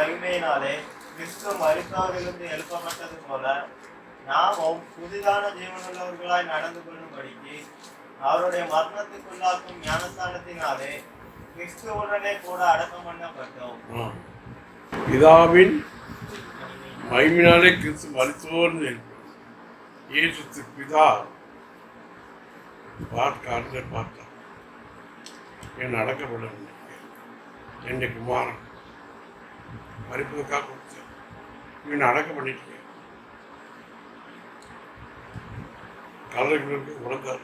மகிமையினாலே கிறிஸ்து மரித்தோரிலிருந்து எழுப்பப்பட்டது போல நாமும் புதிதான ஜீவனுள்ளவர்களாய் நடந்து கொள்ளும்படிக்கு அவருடைய மரணத்துக்குள்ளாக்கும் ஞானஸ்தானத்தினாலே கிறிஸ்துவுடனே கூட அடக்கம் பண்ணப்பட்டோம். பிதாவின் மகிமையினாலே கிறிஸ்து மரித்தோர் இயேசு பிதா பார்த்தார் என் அடக்கப்படவில்லை, என்னை குமாரன் மறிப்பதற்காக கொடுத்தேன், இவன் அடக்கம் பண்ணிட்டேன். கல்லறைகளுக்கு உழந்தார்,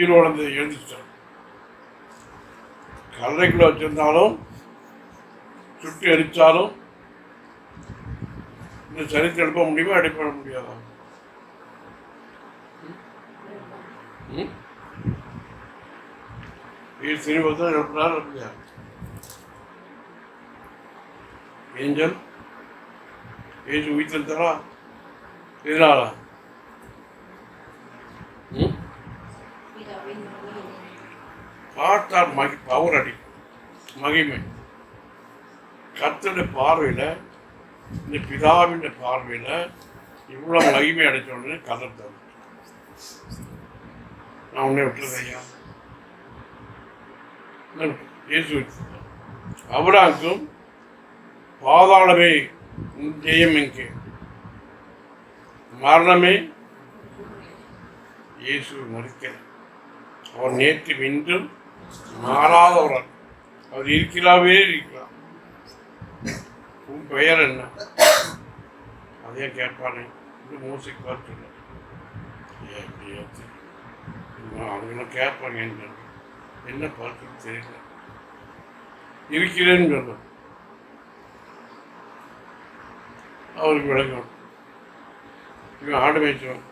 ஈரோடு எழுதிட்டார். கல்லறைக்குள்ள வச்சிருந்தாலும் சுட்டு எரிச்சாலும் இந்த சரித்து எழுப்ப முடியுமா, எடுப்ப முடியாதா? சீனிவாசன் எழுப்பினார் இல்லையா? ஏஞ்சல் ஏசு உயிர்த்தா எதிராளா? பார்த்தால் பவர் அடி மகிமை கர்த்தருடைய பார்வையில், இந்த பிதாவின் பார்வையில் இவ்வளோ மகிமை அடைச்ச உடனே கலர் நான் உன்னை விட்டுறது ஐயா. இயேசு அவராக்கும் பாதாளமே ஜெயம் எங்கே, மரணமே இயேசு மறிக்கிறார். அவர் நேற்று இன்றும் மாறாதவர். அவர் இருக்கிறாவே இருக்கிறார். உன் பெயர் என்ன? அதே கேட்பானே மூசிக்கு பார்த்து அவங்க கேட்பாங்க, என்ன பார்த்து தெரியல, இருக்கிறேன்னு சொல்ல அவருக்கு விளக்கம். இவன் ஆடு மேய்ச்சவன்,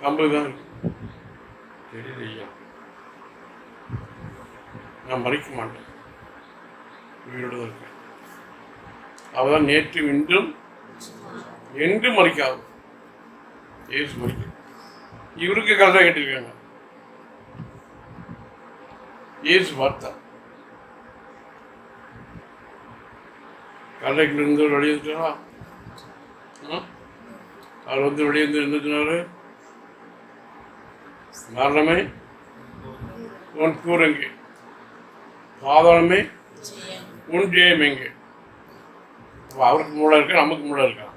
கம்பு தான் இருக்கு, தெரியல ஐயா, நான் மறிக்க மாட்டேன், உயிரோடு தான் இருக்கேன். அவதான் நேற்று இன்றும் என்றும் மறிக்காது. ஏசு மறிக்க இவருக்கு கல்லை கேட்டிருக்காங்க. ஏசு பார்த்தா கல்லைக்குள்ள இருந்து வெளியேற்றா, அவர் வந்து வெளியேந்து என்ன சொன்னாரு? மரணமே உன் கூர் எங்கே, பாதாளமே உன் ஜெயம் எங்கே? அவருக்கு மூளை இருக்கா, நமக்கு மூளை இருக்கா?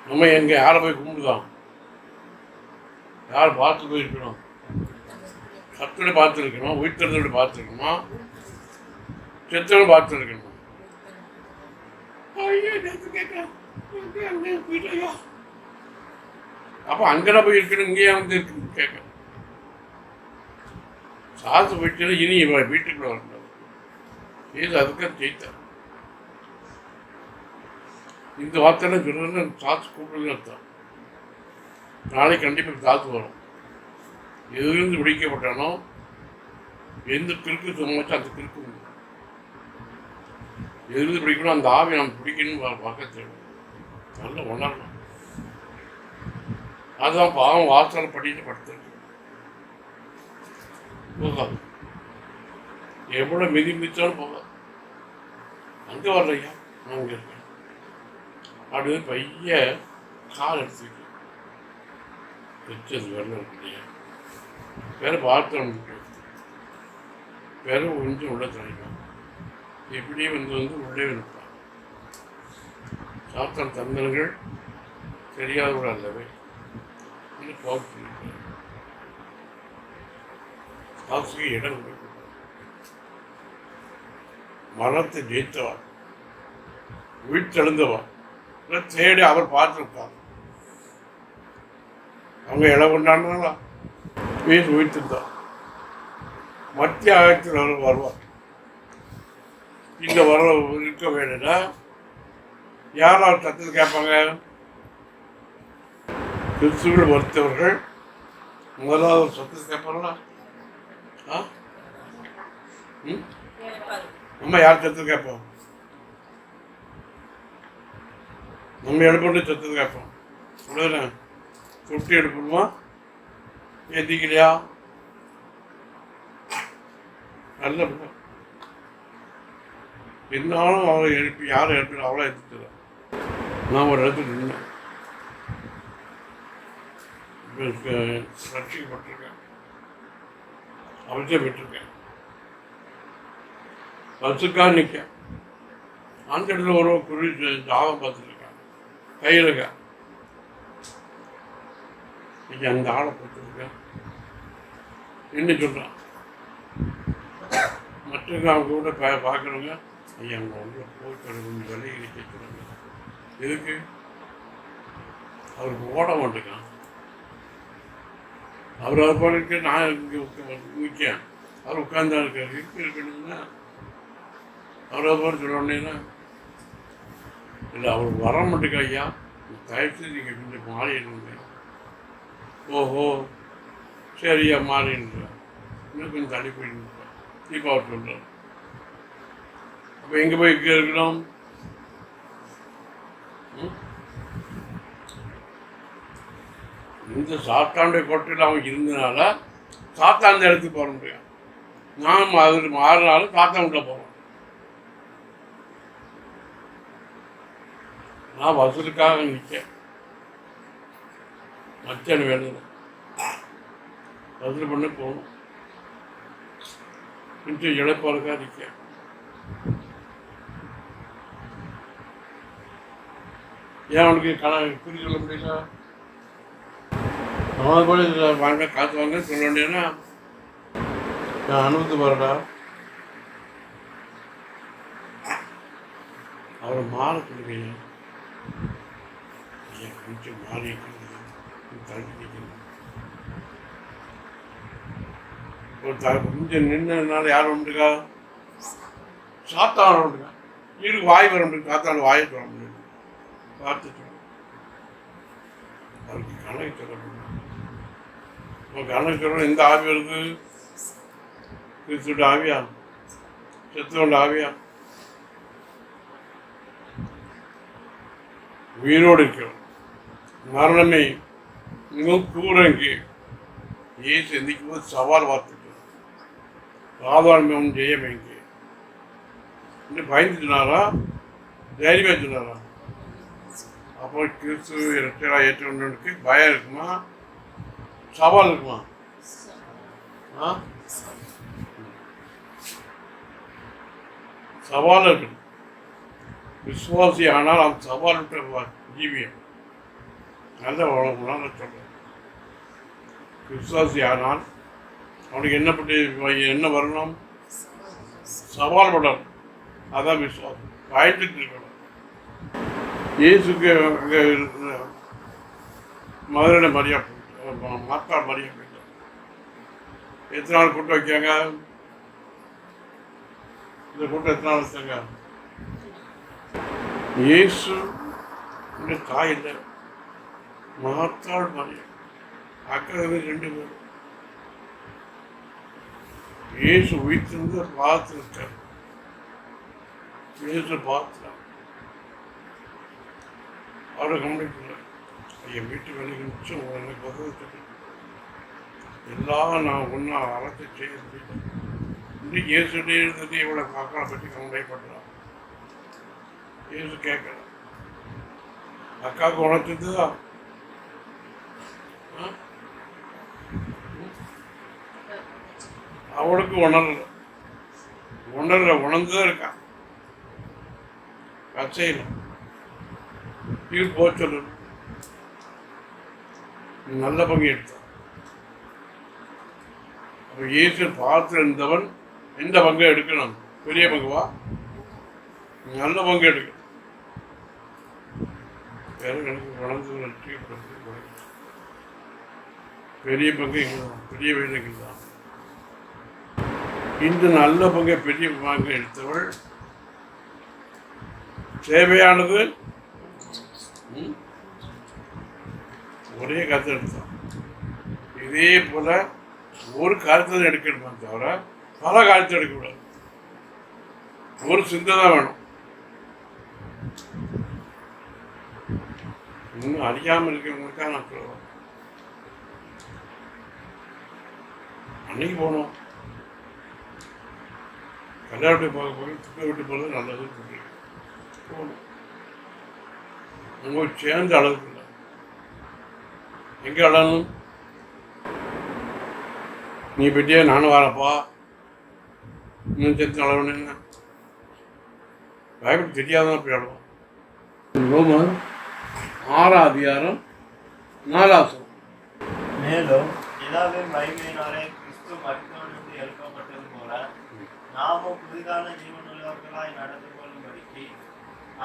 நம்ம எங்க யாரை போய் கும்பிடுதான்? யார் பார்த்து போயிருக்கணும்? கத்தோட பார்த்துருக்கணும், உயிர்த்தோட பார்த்துருக்கணும், செத்தோட பார்த்துருக்கணும். அப்ப அங்கே போய் இருக்கணும், இங்கேயே வந்து இருக்கு கேட்க. சாத்து போயிட்டு இனி வீட்டுக்குள்ள வரணும். ஏது அதுக்காக ஜெயித்தார். இந்த வார்த்தை சொல்றது சாத்து கூப்பிடுன்னு அர்த்தம். நாளைக்கு கண்டிப்பாக சாத்து வரும். எதிலிருந்து பிடிக்கப்பட்டானோ எந்த கிறுக்கு சும்மாச்சும் அந்த கிறுக்கு எதிலிருந்து பிடிக்கணும், அந்த ஆவி நம்ம பிடிக்கணும்னு பார்க்க தேவை. நல்லா உணரணும். அதுதான் பாவம் வாசலை படிட்டு படுத்துருக்கு. போகாது, எவ்வளோ மிதி மிதிச்சாலும் போகாது. அங்கே வரலையா, நான் இங்கே இருக்கேன் அப்படி பைய கால் எடுத்துக்க வச்சது வெள்ளம் இருக்கு. வேற பாத்திரம் வேற கொஞ்சம் உள்ள தரைக்கும் எப்படியே வந்து உள்ளே நிற்பான். சாத்தான் தந்தனங்கள் தெரியாதவர்கள் அல்லவே காசுக்கு இடம் கொடுக்க மரணத்தை ஜெயித்தவன், வீட்டெழுந்தவன் தேடி அவர் பார்த்துருப்பார். அவங்க இடம் கொண்டாடுனாங்களா வீடு உயிர்த்திருந்தார். மத்திய ஆயத்தில் அவர் வருவார். இந்த வர இருக்க வேணும்னா யாரால் சத்தத்தில் கேட்பாங்க? கிறிஸ்துவில் மறுத்தவர்கள் முதலாவது சத்தத்தில் கேட்பாங்களா? நம்ம யார் சத்தத்தில் கேட்போம்? நம்ம எழுப்பி சத்தத்தில் கேட்போம். அவ்வளோதானே? தொட்டி எடுப்போமா? ஏற்றிக்கலையா? நல்ல பிள்ளை. என்னாலும் அவளை எழுப்பி யாரும் எழுப்பி அவளை எடுத்துக்கிறேன். நான் ஒரு இடத்துல நின்னேன், ரட்சிக்கப்பட்டிருக்கேன், அவசியம் பெற்றிருக்கேன், பஸ்ஸுக்காக நிற்க அந்த இடத்துல ஒரு குறி ஜாபம் பார்த்துருக்கேன், கையில் இருக்க இன்னைக்கு அந்த ஆளை பார்த்துருக்கேன் என்ன சொல்கிறான். மற்றவங்க அவங்க கூட பார்க்குறவங்க ஐயா அவங்க உள்ள போய் கொஞ்சம் விலையை கேட்குறாங்க. எதுக்கு? அவருக்கு ஓட மாட்டேங்கான். அவர் அது போல இருக்க, நான் இங்கே நிற்கேன், அவர் உட்கார்ந்தா இருக்கார். இருக்கணும்னா அவர் அது போல சொல்லணுன்னா இல்லை, அவர் வர மாட்டேங்க. ஐயா தயவுசெய்து நீங்கள் கொஞ்சம் மாறிடுங்க. ஓஹோ சரியா மாறின்ற இன்னும் கொஞ்சம் தள்ளி போயிட்டு இப்போ அவர் சொல்கிறார். அப்போ எங்கே போய் இருக்கணும்? இந்த சாத்தாண்ட கோட்டையில் அவன் இருந்தனால சாத்தாண்ட இடத்துக்கு போக முடியும். நாம் அது மாறினாலும் சாத்தாண்ட போகிறோம். நான் வசூலுக்காக நிற்க மச்சான் வேணும், வசூல் பண்ண போகணும். கொஞ்சம் இழப்பாளுக்காக நிற்க. ஏன் அவனுக்கு குறி சொல்ல முடியல? அவன் கூட இதில் வாங்க காற்று வாங்க சொல்ல வேண்டியன்னா நான் அனுபவத்து போகிறடா. அவரை மாற சொல்லுங்க. ஐயா கொஞ்சம் மாறி தள்ளி நிற்கணும். ஒரு கொஞ்சம் நின்றதுனால யார் வந்துருக்கா? சாத்தான் வந்துருக்கா. இருக்கு வாய் வர முடியும், சாத்தான் வாயை சொல்ல முடியும். பார்த்து சொல்ல அவருக்கு கணக்கு சொல்ல முடியும். கணக்கு சொல்ல எந்த ஆவி வருது? கிறிஸ்துவோட ஆவியா, செத்தவண்ட ஆவியா? உயிரோடு இருக்கிறோம். மரணமே இன்னும் கூறங்கு ஏசு எந்திக்கும் போது சவால் வார்த்துட்டு சாதாரணம் ஜெயம் எங்கே இன்னும் பயந்துட்டுனாரா? தைரியமாக சொன்னாரா? அப்போ கிறிஸ்து இரட்டையா ஏற்றவனுக்கு பயம் இருக்குமா? சவால் இருக்குமா? சவால் இருக்கு. விசுவாசி ஆனால் அந்த சவால் விட்ட ஜீவியம் நல்ல வளர்க்கணும்னு சொல்கிறேன். விசுவாசி ஆனால் அவனுக்கு என்ன பண்ணி என்ன வரணும்? சவால் படணும். அதான் விசுவாசம். பயந்துட்டு இருக்கணும். இயேசுக்கு அங்கே மதுரை மரியா மாத்தா மரியா போயிட்டார். எத்தனை நாள் கூட்டம் வைக்காங்க? இந்த கூட்டம் எத்தனை நாள் வச்சாங்க? இயேசு தாய் இல்லை, மாத்தாள் மரியா அக்கறை 2 பேர். இயேசு உயிர்த்திருந்து பார்த்துருக்கார். இயேசு பார்த்துட்டார். அவரை கவனிக்கிறார். என் வீட்டு வேலைக்கு மிச்சம் உடனே பகவத்துக்கு எல்லாம் நான் ஒன்றா அறத்தை செய்ய முடியும். இன்னும் இயேசுடைய இருந்தது இவளை மக்களை பற்றி கவலைப்படுறான். இயேசு கேட்கல. அக்காவுக்கு உணர்த்துதா? அவளுக்கு உணர்ந்துதான் இருக்கான். கச்சையில் இது போக சொல்லணும். நல்ல பங்கு எடுத்தான். அப்போ இயேசு பார்த்து இருந்தவன் எந்த பங்கை எடுக்கணும்? பெரிய பங்குவா? நல்ல பங்கு எடுக்கணும். எனக்கு வளர்ந்து பெரிய பங்கு பெரிய வேலைகள் தான். இந்த நல்ல பங்கை பெரிய பங்கு எடுத்தவள் தேவையானது ஒரே கருத்தை எடுத்தான். இதே போல ஒரு கருத்தை எடுக்கணுமா தவிர பல காலத்தை எடுக்கக்கூடாது. ஒரு சிந்தை தான் வேணும். இன்னும் அறியாமல் இருக்கிறவங்களுக்காக நான் சொல்லுவேன். அன்னைக்கு போனோம். கல்யாணத்தை பார்க்க போய் துக்க விட்டு போகிறது நல்லதுன்னு சொல்லி போகணும். உங்க சேர்ந்து அளவுக்கு இல்லை. எங்கே அழணும்? நீ போயிட்டே நானும் வரப்பா இன்னும் சேர்த்து அளவுன்னு பைபிள் தெரியாதான் அப்படி அழுவோம். ரோமர் 6ஆம் அதிகாரம் 4ஆம் வசனம். மேலும் பிதாவின் மகிமையினாலே கிறிஸ்து மரித்தோரிலிருந்து எழுப்பப்பட்டது போல நாமும் புதிதான ஜீவனுள்ளவர்களாய் நடந்து கொள்ளும்படிக்கு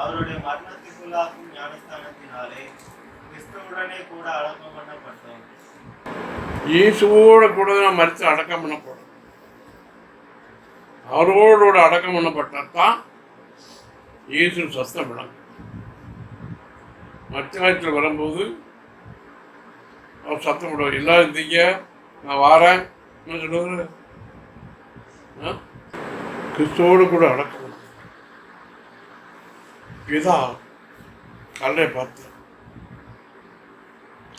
அவருடைய மரணத்துக்குள்ளாக்கும் ஞானஸ்தானத்தினாலே கிறிஸ்துவுடனே கூட அடக்கம் பண்ணப்பட்டோம். இயேசுவோட கூட தான் மரித்து அடக்கம் பண்ணப்படும். அவரோட அடக்கம் பண்ணப்பட்டால் இயேசு சத்தம் விளங்கும். மத்தியத்தில் வரும்போது அவர் சத்தம் விடுவார். எல்லாரும் இருந்தீங்க, நான் வாரேன் சொல்லுவார். கிறிஸ்துவோடு கூட அடக்கம் பிதா கல்லை பார்த்து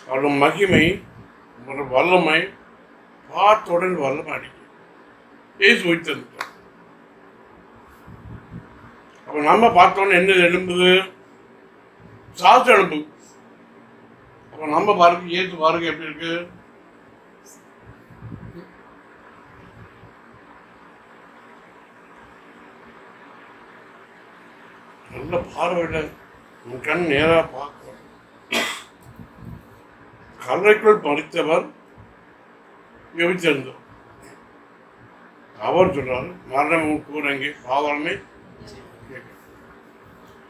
அவரோட மகிமை ஒரு வல்லமை பார்த்தோடன் வல்லமை அடிக்கும். ஏசு வைத்திருந்தார். அப்போ நம்ம பார்த்தோன்னே என்ன எழும்புது? சாசு எழும்பு. அப்போ நம்ம பாருங்க, ஏசு பாருங்க எப்படி இருக்கு. நல்ல பார்வையில் உன் கண் நேராக பார்க்க. கல்லைக்குள் மறித்தவர் யோசிச்சிருந்தார். அவர் சொல்றார், மரணம் கூறங்கே பாதாளமே.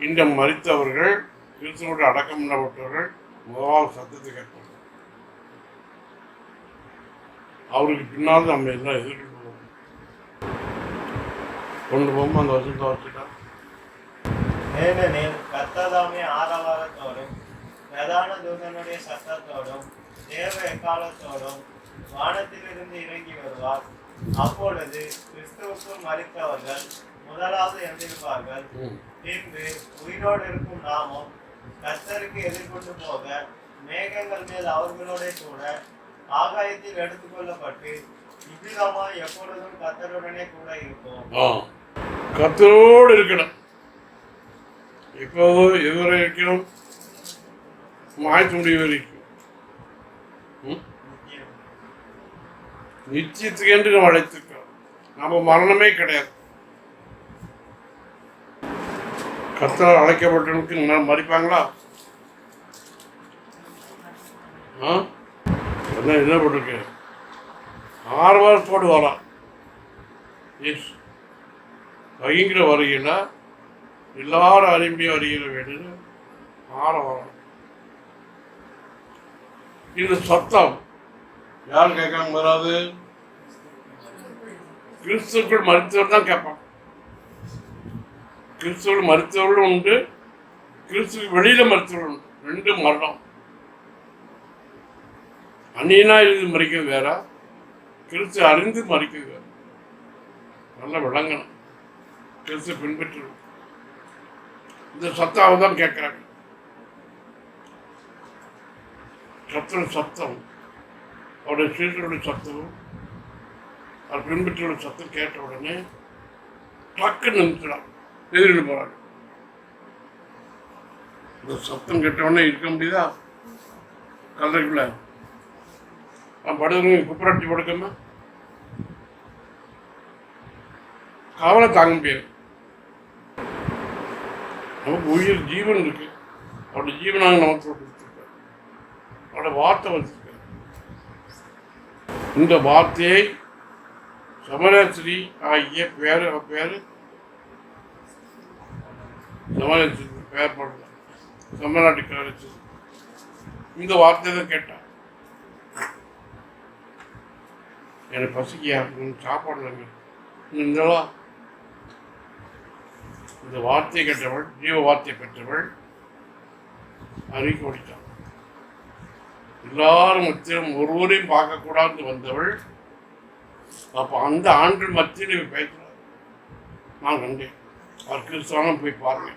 இந்த மறித்தவர்கள் கிறிஸ்துவோடு அடக்கம் பண்ணப்பட்டவர்கள் முதலாவது சத்தத்தை கேட்பாங்க. அவருக்கு பின்னால் நம்ம எல்லாம் எதிர்த்து போவோம். கொண்டு போகும்போது அந்த வசனத்தை வச்சுட்டா ஏனெனில் கர்த்ததாமே ஆரவாரத்தோடும் பிரதான தூதனுடைய சத்தத்தோடும் தேவ எக்காலத்தோடும் வானத்திலிருந்து இறங்கி வருவார். அப்பொழுது கிறிஸ்துவுக்குள் மரித்தவர்கள் முதலாவது எழுந்திருப்பார்கள். பின்பு உயிரோடு இருக்கும் நாமும் கர்த்தருக்கு எதிர்கொண்டு போக மேகங்கள் மேல் அவர்களோட கூட ஆகாயத்தில் எடுத்துக்கொள்ளப்பட்டு இவ்விதமாய் எப்பொழுதும் கர்த்தருடனே கூட இருப்போம். கர்த்தரோடு இருக்கணும். இப்போது எதுவரை இருக்கணும்? மாய்த்து முடிவு வரைக்கும். நிச்சயத்துக்கு என்று நம்ம அழைத்திருக்கிறோம். நம்ம மரணமே கிடையாது. கர்த்தரால் அழைக்கப்பட்டவனுக்கு மறிப்பாங்களா? என்ன போட்டிருக்கு? 6 வாரத்தோடு வரா. பயங்கர வருகையில் எல்லாரும் அருமையாக வருகிற வேண்டுன்னு 6 வாரம். இந்த சத்தம் யார் கேட்காம வராது? கிறிஸ்துக்குள் மருத்துவர் தான் கேட்பான். கிறிஸ்துவ மருத்துவர்களும் உண்டு, கிறிஸ்துவ வெளியில மருத்துவர்கள் உண்டு. 2 மரணம். அந்நியனா இருந்து மறிக்கிறது வேற, கிறிஸ்து அறிந்து மறிக்கிறது வேற. நல்லா விளங்கணும். கிறிஸ்து பின்பற்று. இந்த சத்தாவை தான் கேட்கிறாங்க. சத்தம் அவருடைய சீசருடைய சத்தமும் அவர் பின்பற்றியோட சத்தம் கேட்ட உடனே டக்குன்னு நிறுத்தினான். எதிரிட்டு போறாங்க. இந்த சத்தம் கேட்ட உடனே இருக்க முடியுதா? கல்லைக்குள்ள படுகிறவங்க குப்பரட்டி படுக்காம கவலை தாங்க முடியாது. நமக்கு உயிர் ஜீவன் இருக்கு. அவருடைய ஜீவனாக நமக்கு கொடுத்துருக்காரு. அவருடைய வார்த்தை வச்சிருக்காரு. இந்த வார்த்தையை சமரஸ்ரீ ஆகிய பேர் சமரஸ்ரீ பேர் போடல, தமிழ்நாட்டுக்காரச்சு இந்த வார்த்தை தான் கேட்டான். எனக்கு பசிக்கியா சாப்பாடுங்க இருந்தாலா? இந்த வார்த்தையை கேட்டவள், ஜீவ வார்த்தை பெற்றவள் அறிக்கை ஓடிட்டான். எல்லாரும் மத்தியிலும் ஒருவரையும் பார்க்கக்கூடாது வந்தவள். அப்போ அந்த ஆண்கள் மத்தியில் பேசுகிறார். நான் கண்டேன். அவர் கிறிஸ்தவனும் போய் பாருங்க.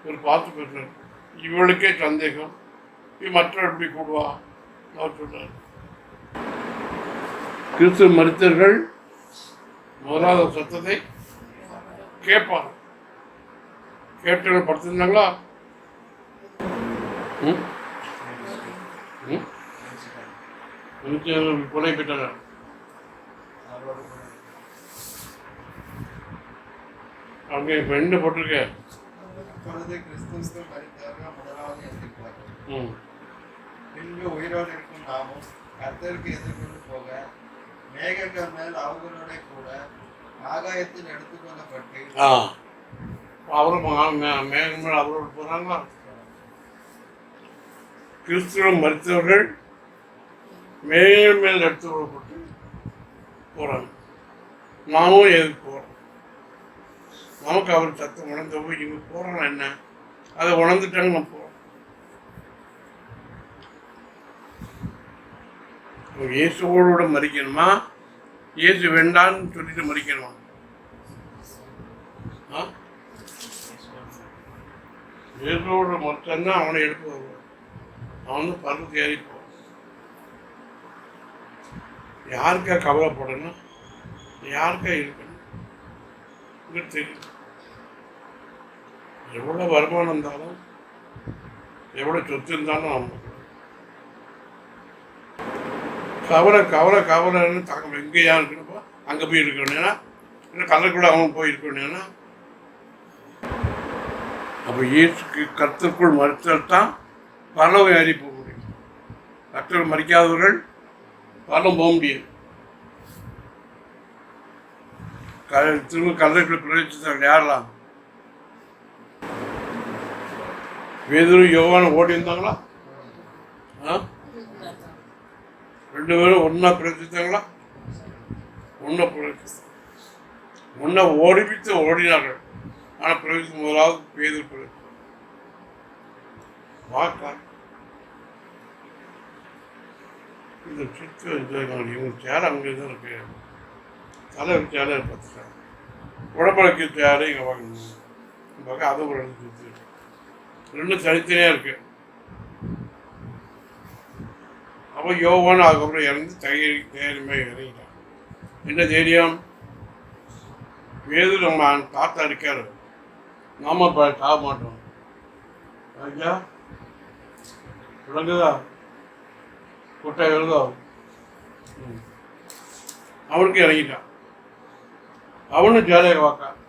இவர் பார்த்து பேசுறார். இவளுக்கே சந்தேகம், மற்றவர்கள் போய் கூடுவா அவர் சொல்றார். கிறிஸ்துவ மரித்தவர்கள் முதலாவது சத்தத்தை கேட்பாங்க. கேட்டவர்கள் படுத்திருந்தாங்களா? கொலை பெற்றார்கள். அவங்க இப்போ என்ன போட்டிருக்க? கிறிஸ்துவுக்கு மரித்தவர்கள் முதலாவது எழுதியிருப்பார்கள். பின்பு உயிரோடு இருக்கும் நாமும் கர்த்தருக்கு எதிர்கொண்டு போக மேகங்கள் மேல் அவர்களோட கூட ஆகாயத்தில் எடுத்துக்கொள்ளப்பட்டு அவரும் மேகம் மேல் அவரோடு போறாங்களா? கிறிஸ்துவ மரித்தவர்கள் மேகம் மேல் எடுத்துக்கொள்ளப்பட்டு போறாங்க. நாமும் எதுக்கு போறோம்? நமக்கு அவர் சத்தம் உணர்ந்த போய் இவங்க போறாங்க என்ன, அதை உணர்ந்துட்டாங்க. நம்ம போறோம். இயேசுவோட மறிக்கணுமா, இயேசு வேண்டான்னு சொல்லிட்டு மறிக்கணுமா? இயேசுவோட மறிச்சான்னா அவனை எடுத்து வருவான். அவன் பருவத்தை ஏறி போவான். யாருக்கா கவலைப்படணும், யாருக்கா இருக்கணும் தெரியும். எவ்வளோ வருமானம் இருந்தாலும் எவ்வளோ சொத்து இருந்தாலும் நம்ம கவலை கவலை கவலைன்னு தாங்க எங்கேயா இருக்கணுப்போ அங்கே போய் இருக்கணும். ஏன்னா இல்லை கல்லக்குள்ள அவன் போய் இருக்கணும். அப்போ இயேசுக்கு கர்த்தருக்குள் மறித்தால் தான் பரலோகம் ஏறி போக முடியும். கர்த்தர் மறிக்காதவர்கள் பரலோகம் போக முடியாது. திரும்ப கல்லக்குள்ள பிரவேசித்தார்கள் யாரெல்லாம்? பேதுரு யோவான் ஓடி இருந்தாங்களா? ரெண்டு பேரும் ஒன்னா பிரவேசித்தாங்களா? ஒன்னா ஓடிப்பித்து ஓடினார்கள். ஆனால் பிரவேசிக்கும் முதலாவது பேதுரு பிரவேசித்தார். வாக்கா இந்த சுற்று இவங்க சேலை அங்கே தான் இருக்கு. தலைவர் சேலை பார்த்துட்டாங்க. உடம்புக்கு சேலை இங்கே வாங்கணும். பார்க்க அதை ஒரு சுற்றி ரெண்டும் தனித்தனியாக இருக்கு. அப்போ யோவான் அதுக்கப்புறம் இறந்து தைரியமாக இறங்கிட்டான். என்ன தைரியம்? வேது நம்ம தாத்தா இருக்காரு, நாம சாக மாட்டோம். ஐயா விளங்குதா? கொட்டை எழுதோ? அவனுக்கு இறங்கிட்டான். அவனும் ஜாலியாக பார்க்க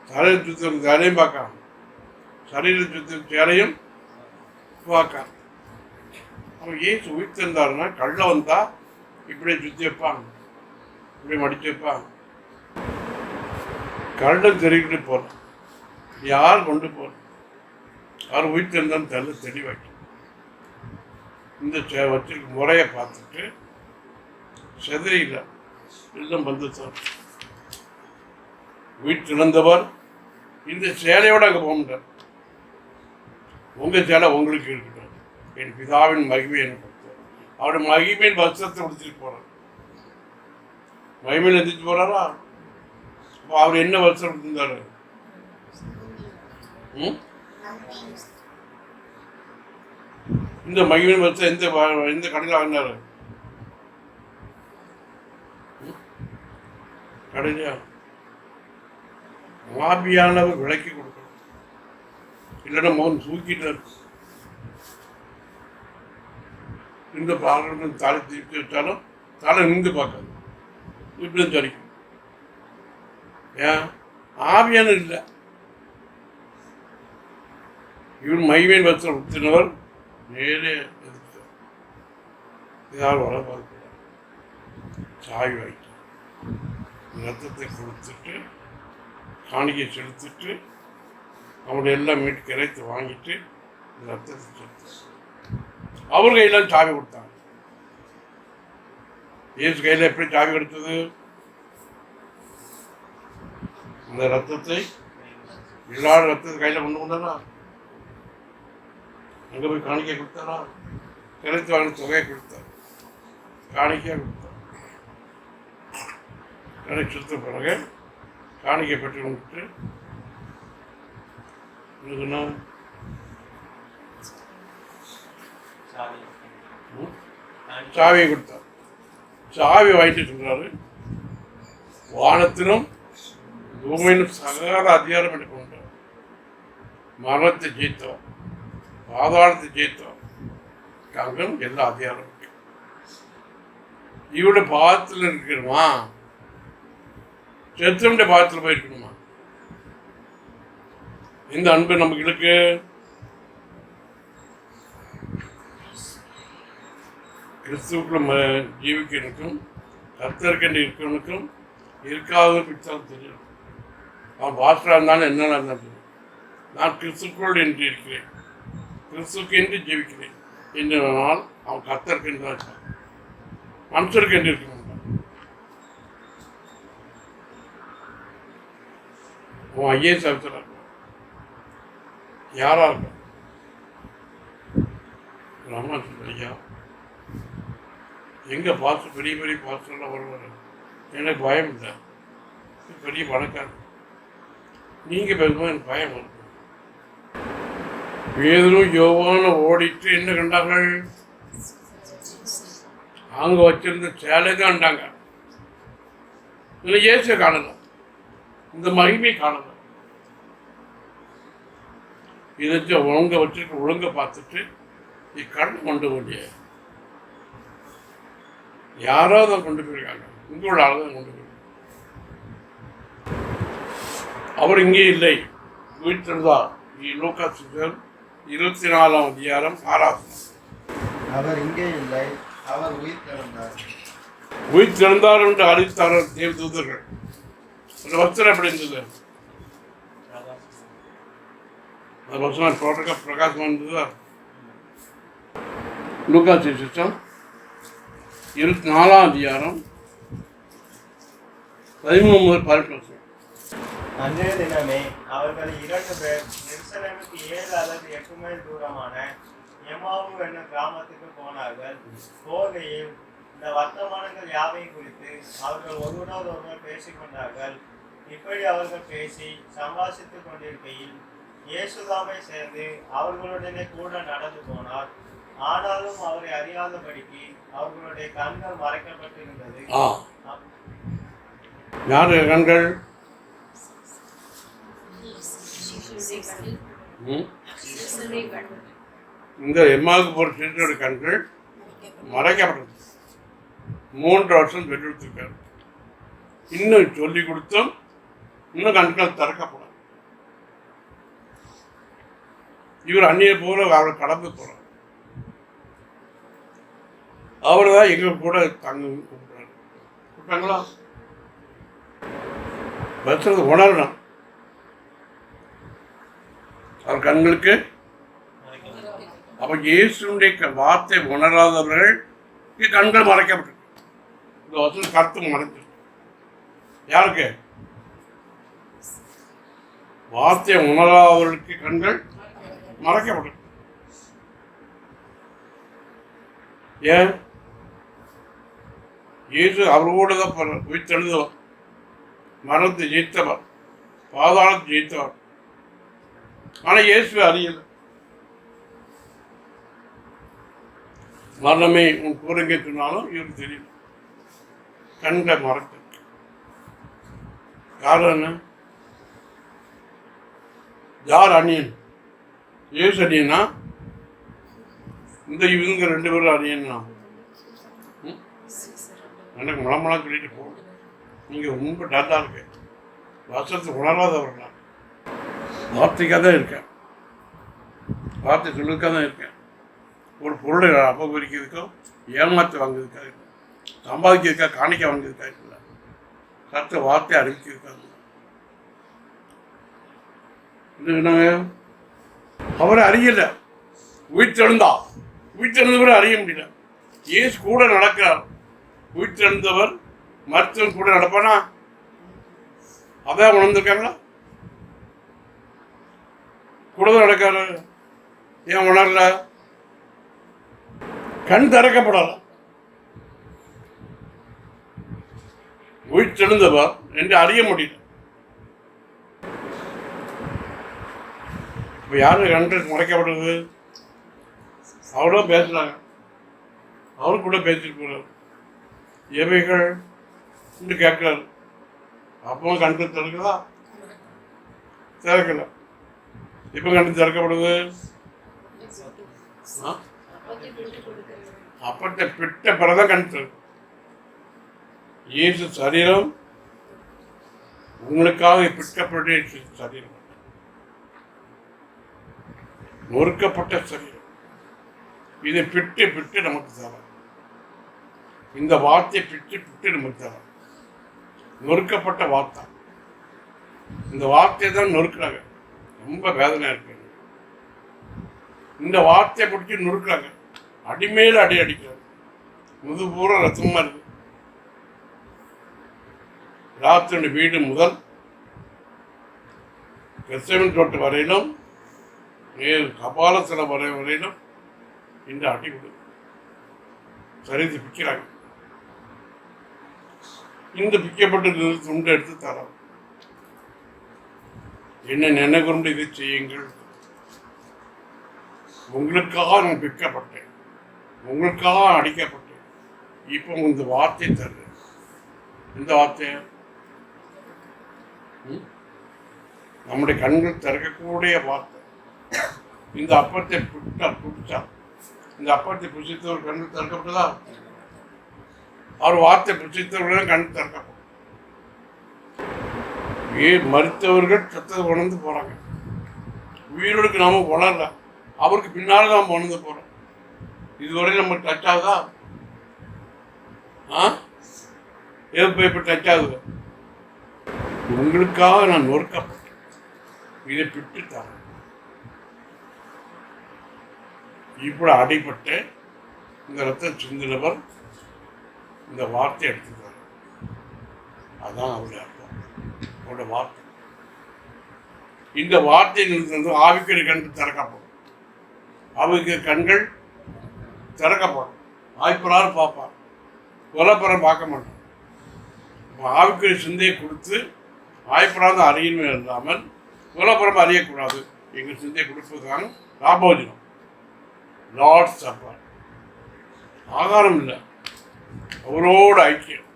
தலையை சுத்தம் ஜாலியும் பார்க்கான், சரீர சுத்தம் சேலையும் பார்க்கான். அவன் ஏசு உயிர்த்திருந்தாருன்னா கள்ள வந்தா இப்படி சுற்றி வைப்பான், இப்படி மடிச்சு வைப்பான். கருடம் தெரிவிக்கிட்டு போகிறான். யார் கொண்டு போகிறான்? அவர் உயிர்த்திருந்தான்னு தெரியல தெளிவாக்கி இந்த வச்சிருக்க முறையை பார்த்துட்டு செதறியில எல்லாம் வந்து சார் உயிர்த்திழந்தவர் இந்த சேலையோடு அங்கே போக முடியாது. உங்கள் சேலை உங்களுக்கு இருக்கட்டும், என் பிதாவின் மகிமை எனக்கு கொடுத்தார். அவருடைய மகிமையின் வஸ்திரத்தை கொடுத்துட்டு போகிறார். மகிமையில் எந்திரிச்சு போகிறாரா? அப்போ அவர் என்ன வஸ்திரம் கொடுத்துருந்தாரு? இந்த மகிமையின் வஸ்திரம் எந்த கடையில் வாங்கினாரு? கடையிலையா? ஆவியானவர் விளக்கி கொடுக்கணும். இல்லைன்னா மகன் தூக்கிட்டு இந்த பாடல்கள் தலை திருப்பி வச்சாலும் தலை நின்று பார்க்காது, இப்படி தரிக்கும். ஏன்? ஆவியான இல்லை. இவர் மைவேன் வஸ்திரம் உடுத்தினவர் நேரே எதிர்த்தார். இதால் வர பார்க்கிறார். சாய் வாய்க்கு ரத்தத்தை கொடுத்துட்டு காணிக்கை செலுத்திட்டு அவருடைய எல்லாம் மீட்டு கிரைத்து வாங்கிட்டு ரத்தத்தை செலுத்த அவர் கையில் சாவி கொடுத்தாங்க. இயேசு கையில் எப்படி சாவி கொடுத்தது? இந்த ரத்தத்தை எல்லாரும் ரத்தத்தை கையில் கொண்டு வந்தாரா? அங்கே போய் காணிக்கை கொடுத்தாரா? கிரைத்து வாங்கின தொகையை கொடுத்தார், காணிக்கையாக கொடுத்தார். கடை சுத்த பிறகு காணிக்கை பெற்று வந்துட்டு சாவியை கொடுத்தார். சாவி வாங்கிட்டு சொல்றாரு, வானத்திலும் பூமியிலும் சகல அதிகாரம் எனக்கு உண்டு. மரணத்தை ஜெயித்தோம், பாதாளத்தை ஜெயித்தோம், அங்கும் எல்லா அதிகாரம் இருக்கு. இவருடைய பாதத்தில் இருக்கணுமா, செத்தவனுடைய பாதத்தில் போயிருக்கணுமா? இந்த அன்பு நமக்கு இருக்கு. கிறிஸ்துவுக்குள்ள ஜீவிக்கிறதுக்கும் கர்த்தருக்கென்று இருக்கிறவனுக்கும் இருக்காத பிடித்தாலும் தெரியும். அவன் பாஸ்டராக இருந்தாலும் என்னென்ன இருந்தாலும் நான் கிறிஸ்துக்குள் என்று இருக்கிறேன், கிறிஸ்துக்கு என்று ஜீவிக்கிறேன் என்று நாள் அவன் கர்த்தருக்கு என்று தான் இருப்பான், மனுஷருக்கு என்று இருக்க மாட்டான். அவன் ஐஏஎஸ் ஆஃபீஸராக இருப்பான், யாராக இருப்பான். அம்மா சொல்ற, ஐயா எங்கே பாஸ்டர் பெரிய பெரிய பாஸ்டர்லாம் வருவார், எனக்கு பயம் இல்லை, பெரிய பணக்காரர், நீங்கள் பேசும்போது எனக்கு பயம் வரும். பேதுரும் யோவான ஓடிட்டு என்ன கண்டார்கள்? அங்க வச்சிருந்த சேலை தான் கண்டாங்க. இல்லை இயேசுவை காணலாம், இந்த மகிமையை காணலாம். இதை ஒழுங்க வச்சுட்டு ஒழுங்க பார்த்துட்டு கடனை கொண்டு போண்டிய யாரோ அதை கொண்டு போயிருக்காங்க, உங்களோட ஆளுதான் கொண்டு போயிருக்காங்க. அவர் இங்கே இல்லை, வீட்டில்தான். லூக்கா 24 அதிகாரம் 6. அவர் இங்கே இல்லை, அவர் உயிர் திறந்தார். உயிர் திறந்தார் என்று அறிவித்தார் தேவதூதர்கள். அந்த வசனம் எப்படி இருந்தது? அந்த வசனம் டோட்டலாக பிரகாசமாக இருந்ததா? லூக்கா சுவிசேஷம் 24 அதிகாரம் 13 முதல் 18. அன்றைய தினமே அவர்கள் 2 பேர் எருசலேமுக்கு 7 அல்லது 8 மைல் தூரமான எம்மாவு என்னும் கிராமத்துக்கு போனார்கள். போகையில் இந்த வர்த்தமானங்கள் யாவையும் குறித்து அவர்கள் ஒருவரோடு ஒருவர் பேசிக்கொண்டார்கள். இப்படி அவர்கள் பேசி சம்பாஷித்துக் கொண்டிருக்கையில் இயேசுதாமை சேர்ந்து அவர்களுடனே கூட நடந்து போனார். ஆனாலும் அவரை அறியாதபடிக்கு அவர்களுடைய கண்கள் மறைக்கப்பட்டிருந்தது. யாரு கண்கள்? இந்த எம்மாவுக்கு போற சீட்டோட கண்கள் மறைக்கப்பட்டது. 3 வருஷம் பெற்றெடுத்திருக்காரு. இன்னும் சொல்லி கொடுத்தும் இன்னும் கண்கள் திறக்கப்படும். இவர் அந்நிய போல அவரை கடந்து போறார். அவர் தான் எங்க கூட தங்க கூப்பிடுறாரு. கூப்பிட்டாங்களா? பஸ்ஸுக்கு உணரணும். அவர் கண்களுக்கு அப்ப இயேசுடைய வார்த்தை உணராதவர்கள் கண்கள் மறைக்கப்பட்டு இந்த வசனம் கருத்து மறைஞ்சு. யாருக்கு? வார்த்தை உணராதவர்களுக்கு கண்கள் மறைக்கப்படும். ஏன்? இயேசு அவரோடு தான் உயிர்த்தெழுந்தவர், மரணத்தை ஜெயித்தவர், பாதாளத்தை ஜெயித்தவர். ஆனால் இயேசுவை அறியல. மரணமே உன் கூறுங்க சொன்னாலும் இவருக்கு தெரியல. கண்களை மறைக்க காரணம் என்ன? யார் அணியன்? இயேசு அணியனா? இந்த இவங்க 2 பேரும் அணியன்னா? எனக்கு முளமெல்லாம் சொல்லிட்டு போகணும். நீங்கள் ரொம்ப டல்லா இருக்கு, வசனத்தை உணராதவர்களா. வார்த்தைக்காக தான் இருக்கேன், வார்த்தை சொல்லுக்காக தான் இருக்கேன். ஒரு பொருளை அபகரிக்கிறதுக்கோ ஏமாற்ற வாங்குறதுக்காக இல்லை, சம்பாதிக்கிறதுக்காக காணிக்க வாங்குறதுக்காக இல்லை, கருத்த வார்த்தை அறிவிக்கிறதுக்காக. என்னங்க அவரை அறியல. உயிர்த்தெழுந்தவரை அறிய முடியல. இயேசு கூட நடக்கிறார். உயிர்த்தெழுந்தவர் மருத்துவம் கூட நடப்பானா? அதான் உணர்ந்திருக்காங்களா? கூட தான் நடக்காரு. ஏன் உணரல? கண் திறக்கப்படல. உயிர்த்தெழுந்தவர் என்று அறிய முடியல. இப்போ யாரு கண்கள் மறைக்கப்படுறது? அவரும் பேசுறாங்க, அவரும் கூட பேசிட்டு போறாரு. எவைகள் என்று கேட்கிறாரு. அப்போ கண்டு திறக்குதா? திறக்கல. இப்போ கண்டு திறக்கப்படுது. அப்பத்தை பிட்ட பிறதான் கண்டு திறக்கும். இயேசு சரீரம் உங்களுக்காக பிற்கப்பட்ட சரீரம், நொறுக்கப்பட்ட சரீரம். இதை பிட்டு பிட்டு நமக்கு தர, இந்த வார்த்தையை பிட்டு பிட்டு நமக்கு தர. நொறுக்கப்பட்ட வார்த்தை, இந்த வார்த்தையை தான் நொறுக்கிறாங்க. ரொம்ப வேதனையா இருக்கு. இந்த வார்த்தையை பிடிச்சி நொறுக்கிறாங்க, அடிமேல அடி அடிக்கிறாங்க, முது பூரா ரத்தமா இருக்கு. ராத்திரி வீடு முதல் கெத்செமனே தோட்ட வரையிலும் கபாலசில வரையிலும் இந்த அடி விடு சரிந்து பிக்கிறாங்க. இந்த பிக்கப்பட்டு துண்டை எடுத்து தரோம். என்ன நினைவுண்டு இதை செய்யுங்கள். உங்களுக்காக நான் பிக்கப்பட்டேன், உங்களுக்காக அடிக்கப்பட்டேன். இப்போ இந்த வார்த்தை தருது. இந்த வார்த்தை நம்முடைய கண்கள் திறக்கக்கூடிய வார்த்தை. இந்த அப்பத்தை பிடிச்சா, இந்த அப்பத்தை புசித்தவர் கண்கள் திறக்கப்பட்டதா? அவர் வார்த்தை புசித்தவர்களும் கண் திறக்கப்படும். மருத்துவர்கள் சத்தத்தை உணர்ந்து போறாங்க. உயிரோடுக்கு நாம உணரல, அவருக்கு பின்னால நாம் உணர்ந்து போறோம். இதுவரை நம்ம டச் ஆகுதா? இப்போ டச் ஆகுது. உங்களுக்காக நான் நொறுக்கப்பட்டேன், இதை பிட்டு தரேன். இப்படி அடிபட்டு இந்த ரத்தம் சிந்தினவர் இந்த வார்த்தை எடுத்துக்கிறார். அதான் அவருடைய அர்த்தம், அவருடைய வார்த்தை. இந்த வார்த்தையிலிருந்து ஆவிக்குரிய கண்கள் திறக்கப்படும். ஆவிக்குரிய கண்கள் திறக்கப்படும். ஆய்ப்பரார் பார்ப்பார், கொலப்புறம் பார்க்க மாட்டார். ஆவிக்குரிய சிந்தையை கொடுத்து ஆய்ப்பராத அறியணும் இல்லாமல் கொலப்புறம் அறியக்கூடாது. எங்கள் சிந்தையை கொடுப்பதுதான் ராபோஜனம், லார்ட் சப்பர். ஆகாரம் இல்லை, அவரோட ஐக்கியம்,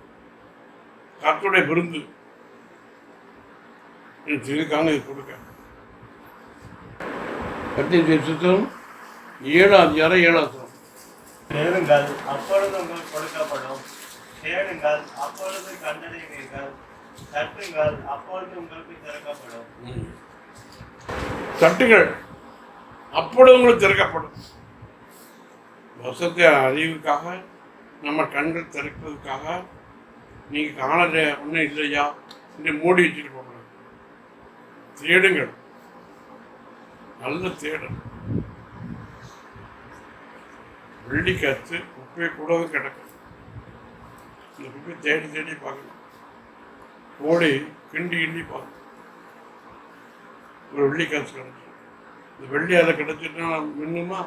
கர்த்தருடைய விருந்து. இதுக்காக இது கொடுக்க 7:7 தேடுங்கள் அப்பொழுது உங்களுக்கு கொடுக்கப்படும், தேடுங்கள் அப்பொழுது கண்டடைவீர்கள், தட்டுங்கள் அப்பொழுது உங்களுக்கு திறக்கப்படும். தட்டுங்கள் அப்பொழுது உங்களுக்கு திறக்கப்படும். வசத்தை அறிவுக்காக, நம்ம கண்கள் திறப்பதற்காக நீங்க காணல ஒன்றும் இல்லையா என்று மூடி வச்சுட்டு போகணும். தேடுங்கள், நல்ல தேடல். வெள்ளி காத்து குப்பையை கூடவும் கிடக்கும். இந்த குப்பை தேடி தேடி பார்க்கணும், ஓடி கிண்டி கிண்டி பார்க்கணும். ஒரு வெள்ளி காசு கிடச்சி, இந்த வெள்ளி அதில் கிடச்சிட்டுனா மின்னுமா?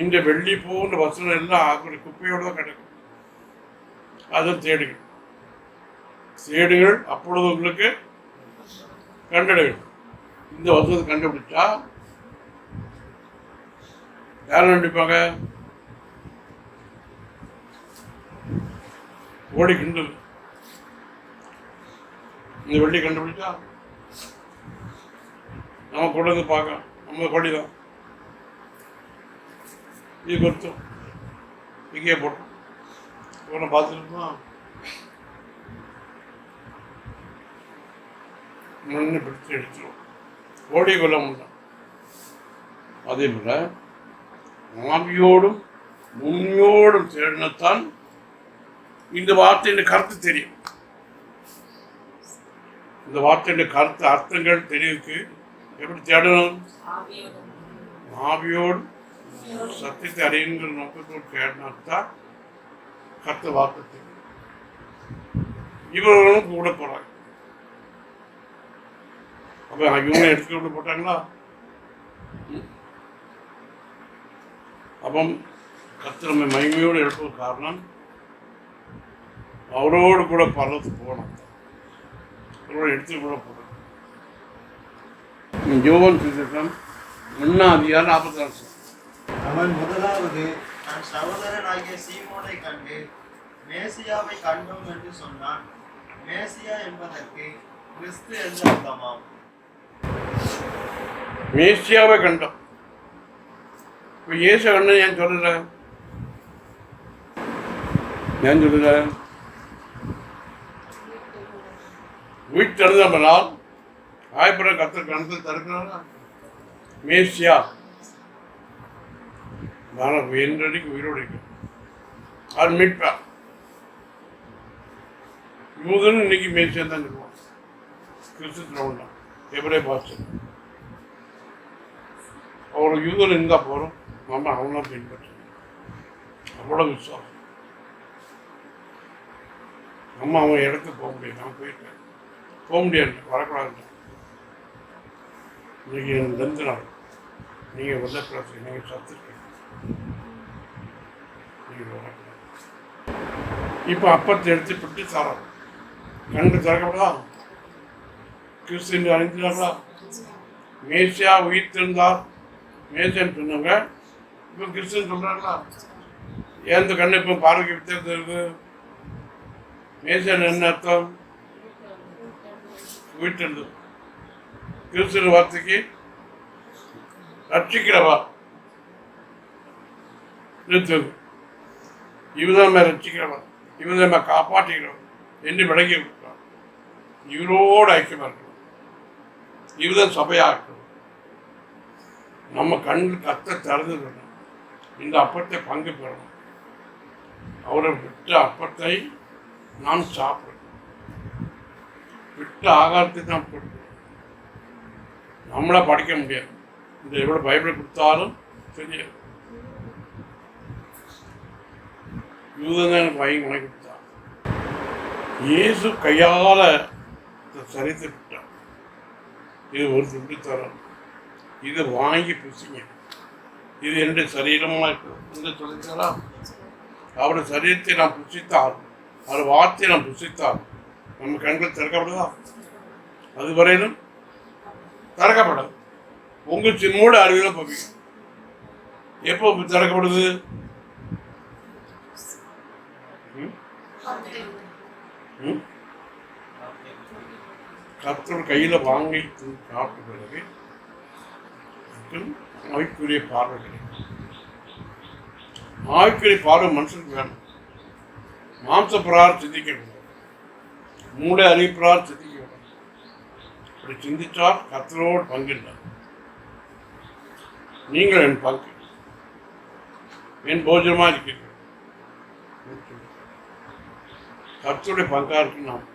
இந்த வெள்ளி போன்ற வசனம் எல்லாம் குப்பையோட தான் கிடக்கும். அதை தேடுங்கள், தேடுங்கள் அப்பொழுது உங்களுக்கு கண்டடைகள். இந்த வசனத்தை கண்டுபிடிச்சா யாரும் கண்டிப்பாங்க ஓடி கிண்டு. இந்த வெள்ளி கண்டுபிடிச்சா நம்ம கொண்டு வந்து பார்க்க, நம்ம கொடிதான் இது கொடுத்தோம், இங்கே போட்டோம். இவனை பார்த்துருக்கோமா? மண்ணை பிடித்து எடுத்துரும், ஓடி கொள்ள முடியும். அதே போல ஆவியோடும் உண்மையோடும் தேடினத்தான் இந்த வார்த்தையின் கருத்து தெரியும். இந்த வார்த்தையின் கருத்து அர்த்தங்கள் தெரியுக்கு எப்படி தேடணும்? ஆவியோடு சத்தியத்தை அறியுங்கிற நோக்கத்தோடு தேடினாத்தான் கருத்து வார்த்தை தெரியும். இவர்களும் கூட போறாங்க. அப்ப இவங்க எடுத்துக்கிட்டு போட்டாங்களா? அப்போ கர்த்தர் நம்மை மகிமையோடு எழுப்பது காரணம் அவரோடு கூட பரலத்துக்கு போகணும், அவரோட எடுத்துட்டு கூட போகணும். யோவான் சுவிசேஷம் 1:46. அவன் முதலாவது தன் சகோதரனாகிய சீமோனை கண்டு மேசியாவை கண்டோம் என்று சொன்னான். மேசியா என்பதற்கு கிறிஸ்து என்று அர்த்தமாம். மேசியாவை கண்டோம். இப்போ இயேசு கண்டு ஏன் சொல்லல? ஏன் சொல்லல? வீட்டிலிருந்து நம்ம நாள் ஆயப்புற கத்தர் கணத்தில் தடுக்கிறாரா? மேசியா நான் என்றடிக்கு உயிரோடு இருக்கும். அது மீட்பா யூதன் இன்னைக்கு மேசியா தான் இருக்குவான். கிறிஸ்துவ எவரே பாச அவரோட யூதன் இருந்தால் போகிறோம். நம்ம அவங்களாம் பின்பற்றணும். அவ்வளோ விசுவாசம். நம்ம அவன் இடத்துக்கு போக முடியாது. நான் போயிட்டேன், போக முடியாது, வரக்கூடாது. இன்னைக்கு எனக்கு ரெண்டு நாள் நீங்கள் வெள்ளப்பிரசு நீங்கள் சத்துருக்கீங்க. நீங்கள் வரக்கூடாது. இப்போ அப்பத்தை எடுத்து பிட்டு தரோம். கண்டு திறக்கப்படா கிறிஸ்து அறிந்தார்களா? மேசியா உயிர்த்திருந்தார் மேசியான்னு சொன்னவங்க இப்போ கிறிஸ்துன்னு சொல்கிறாங்களா? ஏன் இந்த கண்ணு இப்போ பார்வைக்கு வித்தியாசம் இருக்குது? மேசியான்னு என்ன அர்த்தம்? உயிர்த்தெழுந்து. கிறிஸ்துவ வார்த்தைக்கு ரட்சிக்கிறவா இவதான் ரட்சிக்கிறவா, இவதான் காப்பாற்றுகிறவா என்று விளங்கி கொடுக்கிறார். இவரோடு ஐக்கியமாக இருக்கணும். இவதான் சபையாக இருக்கணும். நம்ம கண்ணில் கத்த திறந்து விடணும். இந்த அப்பத்தை பங்கு பெறணும். அவரை விட்ட அப்பத்தை நாம் சாப்பிடணும். விட்ட ஆகாரத்தை தான் கொடுக்கணும். நம்மளை படிக்க முடியாது. இந்த எவ்வளோ பைபிள் கொடுத்தாலும் தெரியாது. யூதன் தான் எனக்கு வாங்கி உனக்கு கொடுத்தான். இயேசு கையால் சரித்து விட்டான். இது ஒரு துண்டு தரம். இதை வாங்கி புசிங்க. இது என்னுடைய சரீரமாக இருக்குது என்று சொல்லித்தாரா? அவருடைய சரீரத்தை நாம் புசித்தால், அவர் வார்த்தையை நாம் புசித்தால் நம்ம கண்கள் திறக்கப்படுதா? அது வரையிலும் திறக்கப்படாது. உங்கள் சின்னோட அறிவியல போவீங்க. எப்போ திறக்கப்படுது? கர்த்தர் கையில் வாங்கி சாப்பிட்ட பிறகு ஆய்க்குரிய பார்வை கிடைக்கும். ஆய்க்குரிய பார்வை மனுஷனுக்கு வேணும். மாம்ச பிரகாரம் சிந்திக்க வேண்டும். மூளை அறிவு பிரகாரம் சிந்திக்க வேண்டும். அப்படி சிந்தித்தால் கர்த்தரோடு பங்கில்லை. நீங்கள் என் பங்கு, என் போஜனமாக இருக்கிறீர்கள். கர்த்தருடைய பங்காக இருக்கு. நாம்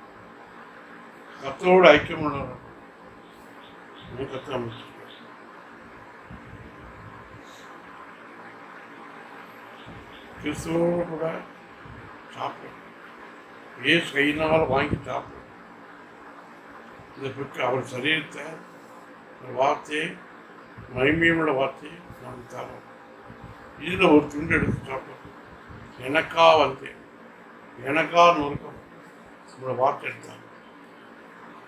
கர்த்தரோடு ஐக்கியமுள்ளவர். கர்த்தர் அமைச்சிருக்க கிறிஸ்துவோடு கூட சாப்பிடும். ஏசு கையினால் வாங்கி சாப்பிடும். இந்த பிற்கு அவர் சரீரத்தை, வார்த்தையை, மகிமையுள்ள வார்த்தையை நாம் தரோம். இதில் ஒரு துண்டு எடுத்து சாப்பிடும். எனக்கா வந்தேன், எனக்கா நொறுக்கம் உங்களோட வார்த்தை எடுத்தாங்க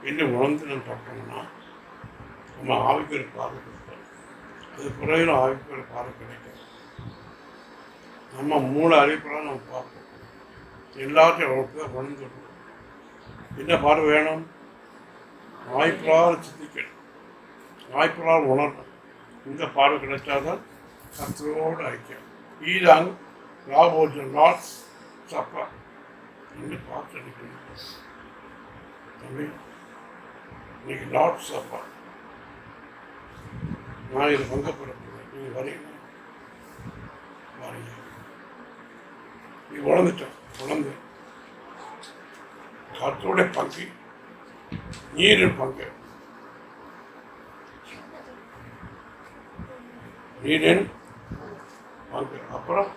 என்று உணர்ந்து நம்ம சாப்பிட்டோம்னா நம்ம ஆவிக்கு ஒரு பார்வை கொடுப்போம். அது பிறகு ஆவிக்கு ஒரு பார்வை கிடைக்கும். நம்ம மூளை அறிவிப்பெல்லாம் நம்ம பார்ப்போம். எல்லாத்தையும் அவருக்கு தான் உணர்ந்து விடுவோம். என்ன பார்வை வேணும்? வாய்ப்பால் சிந்திக்கணும், வாய்ப்பால் உணரணும். இந்த பார்வை கிடைச்சாதான் கர்த்தரோடு ஐக்கியம். ஈதாங்க ராபோஜன் லார்ட்ஸ் சப்பர் என்று பார்த்து அடிக்கணும். தம்பி, இன்னைக்கு லார்ட்ஸ் சப்பர். நான் இது பங்க பெறப்படுவேன். நீங்கள் வரீங்க, வரீங்க. நீ உணர்ந்துட்டேன், உணர்ந்து கர்த்தருடைய பங்கு, நீரின் பங்கு, நீரின் பங்கு. அப்புறம்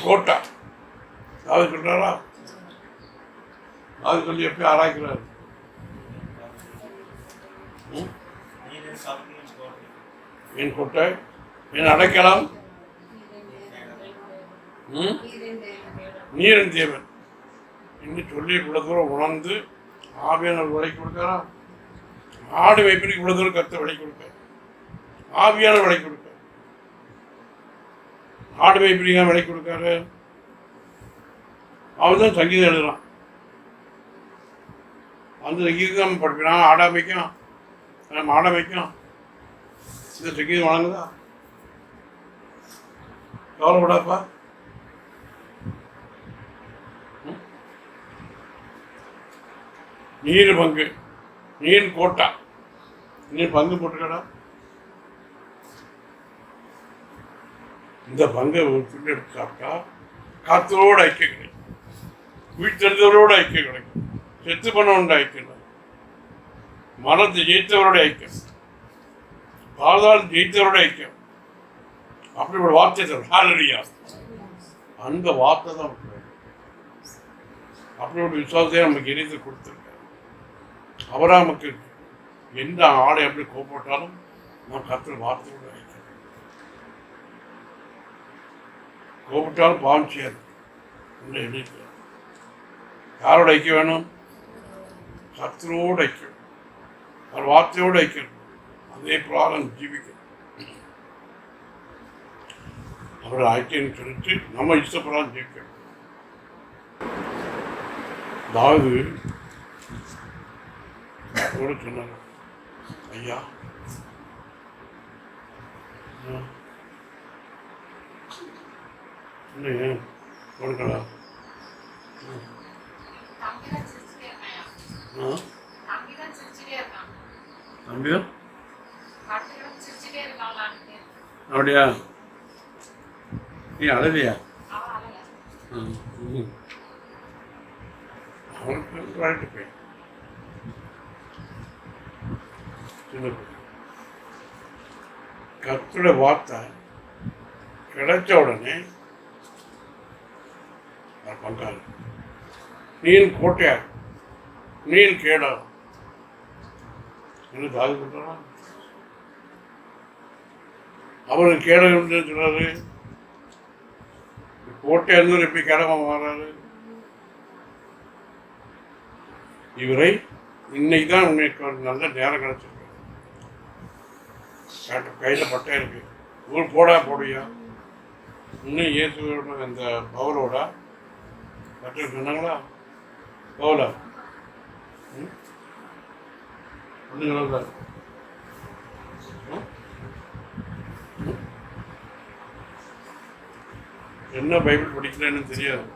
கோட்டா அது சொல்றாரா? அது சொல்லி எப்படி ஆராய்க்கிறாரு? என் கோட்டை, என் அடைக்கலாம், நீரின் தேவன் என்று சொல்லி இவ்வளவு தூரம் உணர்ந்து ஆவியான விலை கொடுக்காரா? ஆடு வைப்பிற்கு இவ்வளவு தூரம் கத்த விலை கொடுக்க, ஆவியான விலை கொடுக்க. ஆடு மேய்ப்பிரிங்க விலைக்கு கொடுக்காரு. அவன் தான் சங்கீதம் எழுதுறான். அந்த சங்கீதம் நம்ம படிக்கிறான். ஆடா மேய்க்கும், நம்ம ஆடை மேய்க்கும். இந்த சங்கீதம் வழங்குதா? கவலைப்படாப்பா. நீர் பங்கு, நீர் கோட்டா, நீர் பங்கு போட்டுக்கடா. இந்த பங்கை எடுத்து சாப்பிட்டா காத்தோடு ஐக்கியம் கிடைக்கும், வீட்டெழுந்தவரோடு ஐக்கியம் கிடைக்கும், செத்து பண்ணவனோட ஐக்கியம், மனத்தை ஜெயித்தவரோட ஐக்கியம், பாதாளம் ஜெயித்தவரோட ஐக்கியம். அப்படி ஒரு வார்த்தை ஹalleluya. அந்த வார்த்தை தான் அப்படி ஒரு விசுவாசத்தை நமக்கு இணைத்து கொடுத்துருக்காரு. அவரா நமக்கு எந்த ஆடை எப்படி கோப்பட்டாலும் நாம் கர்த்தர் வார்த்தையோட ஐக்கியம். கோபப்பட்டாலும் பாவம் செய்யாது. யாரோட ஐக்கியம் வேணும்? கர்த்தரோடு ஐக்கியம், அவர் வார்த்தையோடு ஐக்கியம். அதே பிரகாரம் ஜீவிக்கணும். அவரோட ஐக்கியம் சொல்லிட்டு நம்ம இஷ்டப்படாமல் ஜீவிக்கணும். அதாவது கூட சொன்னாங்க, ஐயா இல்லையே கொடுக்கலாம். தம்பியா அப்படியா? நீ அழலையா? அவனுக்கு விளையாட்டு போய் கர்த்தரோட வார்த்தை கிடைச்ச உடனே பங்காளி நீல் கோட்டையார், நீல் கேடார் என்ன தாது பண்றான். அவருக்கு கேட சொல்றாரு, கோட்டை இருந்தவர் எப்படி கேடமா மாறாரு? இவரை இன்னைக்கு தான் உங்களுக்கு ஒரு நல்ல நேரம் கிடைச்சிருக்கு. கையில் பட்டை இருக்கு, ஊர் போடா போடுயா. இன்னும் இயேசுவோட அந்த பவுலோட பட்டை சொன்னாங்களா? பவுலா ஒன்றுங்களா? என்ன பைபிள் படிக்கலன்னு தெரியாது,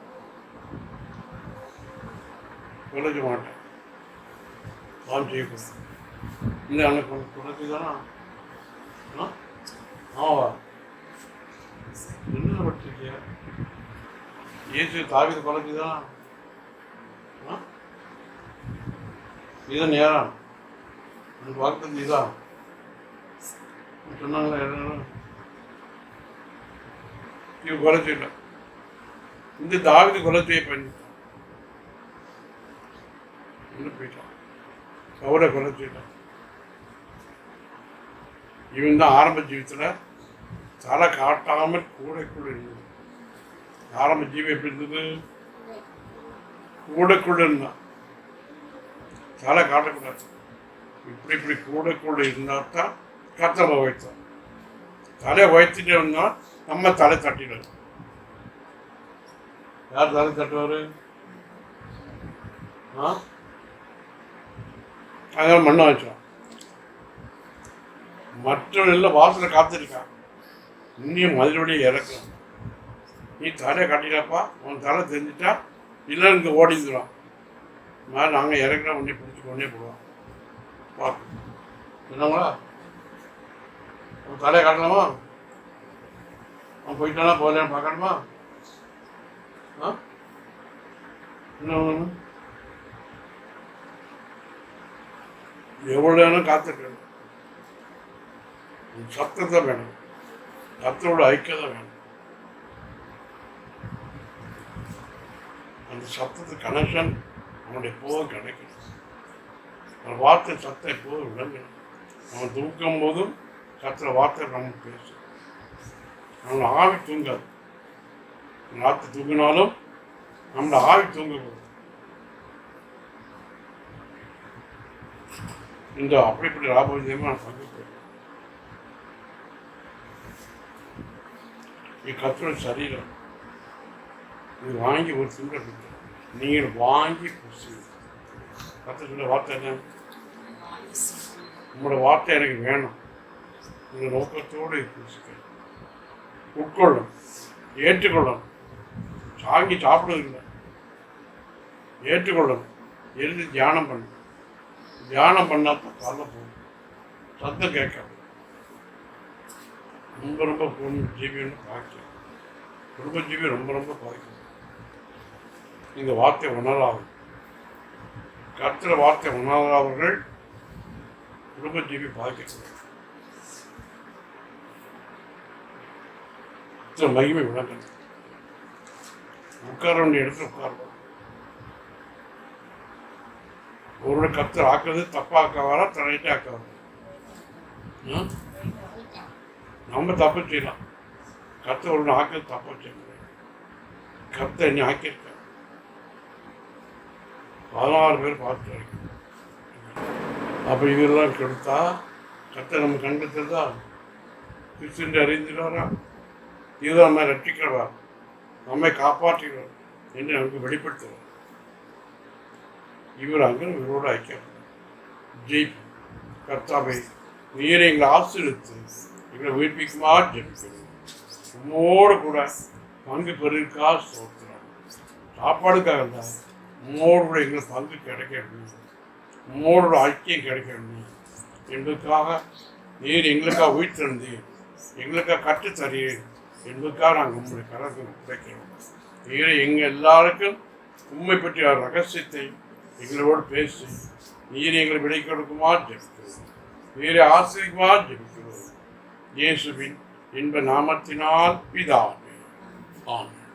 சொல்லிக்க மாட்டேன். பாவம் செய்யக்கூடாது. இல்லை அங்கே குறைச்சி தானா? ஆவா என்ன படிச்சிருக்கியா? இயேசு தாவீது குறைச்சி தானா? இதுதான் நேரம் எனக்கு வாக்குத்தத்தம் இதான் சொன்னாங்களா? இவன் குறைச்சிடல. இந்த தாவீது குறைச்சியை பண்ணிட்டான், போயிட்டான். சவுரை குறைச்சிட்டான். இவன் தான் ஆரம்ப ஜீவியத்தில் தலை காட்டாமல் கூட இருந்தது. ஆரம்ப ஜீவி எப்படி இருந்தது? கூட இருந்தான், தலை காட்டக்கூடாது. இப்படி கூட இருந்தால் தான் கத்தலை வைத்தான். தலையை வைத்துட்டே இருந்தால் நம்ம தலை தட்டிடுவோம். யார் தலை தட்டுவார்? அதனால மண்ணை வச்சான். மற்றவர்கள் வாசலை காத்திருக்கான், இன்னும் மதுரையோடைய இறக்கலாம். நீ தலையை காட்டிடாப்பா, உன் தலை தெரிஞ்சிட்டா இல்லை இங்கே ஓடிந்துடும். மாதிரி நாங்கள் இறக்குறோம், உடனே பிடிச்சி கொண்டே போடுவோம். பார்க்க என்னங்களா? உன் தலையை காட்டலாமா? அவன் போயிட்டானா போகலான்னு பார்க்கணுமா? என்ன எவ்வளோ நேரம் காத்துக்கணும். சத்தத்தை வேணும், கர்த்தரோட ஐக்கியத்தை வேணும். அந்த சத்தத்து கனெக்ஷன் அவனுடைய எப்போதும் கிடைக்கணும். அவன் வார்த்தை சத்தம் எப்போதும் விளங்கணும். அவன் தூக்கும் போதும் கர்த்தர வார்த்தை நம்ம பேசும். நம்மளை ஆவி தூங்காது. ராத்திரி தூங்கினாலும் நம்மளை ஆவி தூங்கக்கூடாது. இந்த அப்படிப்பட்ட லாபவிஜயமாக நான் பங்கு போயிருக்கேன். இது கர்த்தருடைய சரீரம். இது வாங்கி ஒரு துண்டை கொடுத்து நீங்கள் வாங்கி புசிங்க. கர்த்தர் சொல்ல வார்த்தை என்ன? உங்களோட வார்த்தை எனக்கு வேணும். உங்கள் நோக்கத்தோடு புசிக்க உட்கொள்ளும், ஏற்றுக்கொள்ளணும். சாங்கி சாப்பிடுவதில்லை, ஏற்றுக்கொள்ளணும். எழுதி தியானம் பண்ணணும். தியானம் பண்ணால் தான் காலைல போகும், சத்தம் கேட்காது. ரொம்ப ரொம்ப ஜீவின்னு பார்க்க குடும்ப ஜீவி ரொம்ப ரொம்ப பாதிக்கும். இந்த வார்த்தை உணராகும். கர்த்தர் வார்த்தை உணராதவர்கள் குடும்ப ஜீவி பாதிக்கக்கூடாது. மகிமை விளங்கணும். உட்கார வேண்டிய இடத்துல உட்காருவோம். ஒரு கர்த்தர் ஆக்குறது தப்பாக்க வர தரையிட்டு ஆக்க வர நம்ம தப்பு செய்யலாம். கர்த்தர் ஒன்று ஆக்கிறது தப்பா செய்ய. கர்த்தர் என்ன ஆக்கியிருக்க 16 பேர் பார்த்து வரைக்கும். அப்போ இதெல்லாம் கெடுத்தா கர்த்தர் நம்ம கண்டுத்தா கிறிஸ்து அறிந்துடாரா? இதுதான் நம்ம ரட்சிக்கிறவா, நம்மை காப்பாற்றுகிறார் என்று நமக்கு வெளிப்படுத்துவார். இவர் அங்கே இவரோடு ஐக்கியம் ஜெயிப்போம். கர்த்தாவை நீரை எங்களை ஆசீர்வதித்து எங்களை உயிர்ப்பிக்குமா ஜெயிக்கிறோம். உம்மோடு கூட பங்கு பெருக்கா சோத்துறாங்க. சாப்பாடுக்காக தான் உம்மோடு கூட எங்களுக்கு பங்கு கிடைக்கணும், உம்மோட ஐக்கியம் கிடைக்கணும் என்பதுக்காக நீர் எங்களுக்காக உயிர்த்திருந்து எங்களுக்காக கற்றுத்தரீர் என்பதுக்காக நாங்கள் உங்களுடைய கரத்தில் கிடைக்கிறோம். நீரை எங்கள் எல்லாருக்கும் உண்மை பற்றிய ரகசியத்தை எங்களோடு பேசி நீர் எங்களை விடை கொடுக்குமா ஜெபிக்கிறோம். நீரை ஆசிரியமா ஜெபிக்கிறோம். இயேசுவின் இன்ப நாமத்தினால் பிதாவே. ஆமென்.